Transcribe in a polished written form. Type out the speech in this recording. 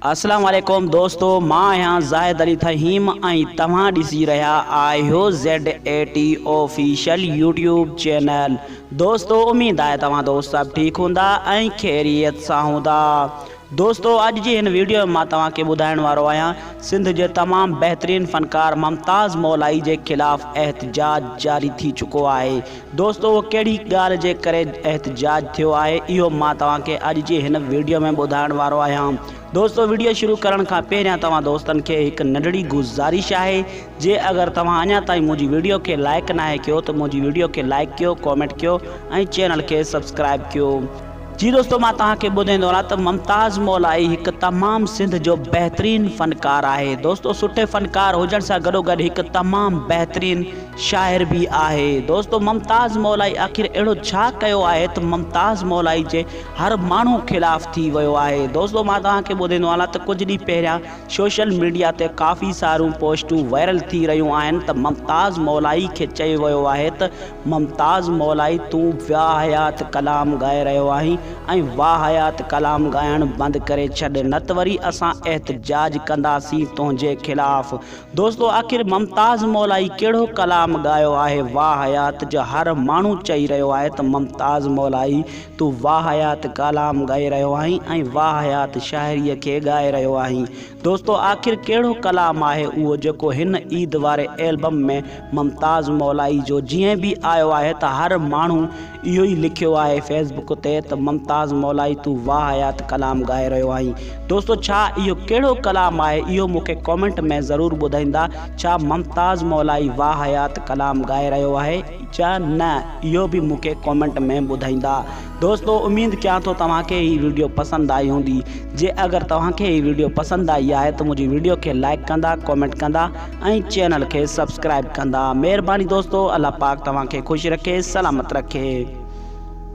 अस्सलाम वालेकुम दोस्तों, मां यहाँ ज़ाहिद अली थहीम ऐं तव्हां ॾिसी रहिया आहियो Z80 ऑफिशियल यूट्यूब चैनल। दोस्तों उम्मीद आहे तव्हां दोस्त सभु ठीकु हूंदा ऐं ख़ैरियत सां हूंदा। दोस्तों अॼु जी हिन वीडियो में मां तव्हांखे ॿुधाइण वारो आहियां सिंध जे तमामु बहितरीन फ़नकार मुमताज़ मौलाई जे ख़िलाफ़ एहतजाज जारी थी चुको आहे। दोस्तों उहो कहिड़ी ॻाल्हि जे करे एहतजाज थियो आहे इहो मां तव्हांखे अॼु जी हिन वीडियो में ॿुधाइण वारो आहियां। दोस्तों वीडियो शुरू करण खां पहिरियां तव्हां दोस्तनि खे हिकु नंढड़ी गुज़ारिश आहे, जे अगर तव्हां अञा ताईं मुंहिंजी वीडियो खे लाइक न कयो त मुंहिंजी वीडियो खे लाइक कयो, कॉमेंट कयो ऐं चैनल खे सब्सक्राइब कयो। जी दोस्तों, मां तव्हांखे ॿुधाईंदो रहां त मुमताज़ मौलाई हिकु तमामु सिंध जो बहितरीन फ़नकार आहे। दोस्तों सुठे फ़नकार हुजण सां गॾोगॾु हिकु तमामु बहितरीन शाइर भी आहे। दोस्तों मुमताज़ मौलाई आख़िर अहिड़ो छा कयो आहे त मुमताज़ मौलाई जे हर माण्हू ख़िलाफ़ थी वियो आहे। दोस्तों मां तव्हांखे ॿुधाईंदो आहियां त कुझु ॾींहं पहिरियां सोशल मीडिया ते काफ़ी सारियूं पोस्टूं वायरल थी रहियूं आहिनि त मुमताज़ मौलाई खे चयो वियो आहे त मुमताज़ मौलाई तूं वाह हयात कलाम ॻाए रहियो आहीं ऐं वाह हयात कलाम ॻाइणु बंदि करे छॾ, न त वरी असां एहतजाज कंदासीं तुंहिंजे ख़िलाफ़। दोस्तों आख़िर मुमताज़ मौलाई कहिड़ो कलाम ॻायो आहे? वाह हयात जो हर माण्हू चई रहियो आहे त मुमताज़ मौलाई तूं वाह हयात कलाम ॻाए रहियो आहीं ऐं वाह हयात शाइरीअ खे ॻाए रहियो आहीं। दोस्तों आख़िर कहिड़ो कलाम आहे उहो जेको हिन ईद वारे एल्बम में मुमताज़ मौलाई जो जीअं बि आयो आहे त हर माण्हू इहो ई लिखियो आहे फेसबुक ते त मुमताज़ मौलाई तूं वाह हयात कलाम ॻाए रहियो आहीं। दोस्तों छा इहो कहिड़ो कलाम आहे इहो मूंखे कॉमेंट में ज़रूरु ॿुधाईंदा। छा मुमताज़ मौलाई वाह हयात कलाम ॻाए रहियो आहे या न, इहो बि मूंखे कॉमेंट में ॿुधाईंदा। दोस्तों उम्मीद कयां थो तव्हांखे हीअ वीडियो पसंदि आई हूंदी। जे अगरि तव्हांखे हीअ वीडियो पसंदि आई आहे त मुंहिंजी वीडियो खे लाइक कंदा, कॉमेंट कंदा ऐं चैनल खे सब्सक्राइब कंदा। महिरबानी दोस्तों, अल्लाह पाक तव्हांखे ख़ुशि रखे, सलामत रखे।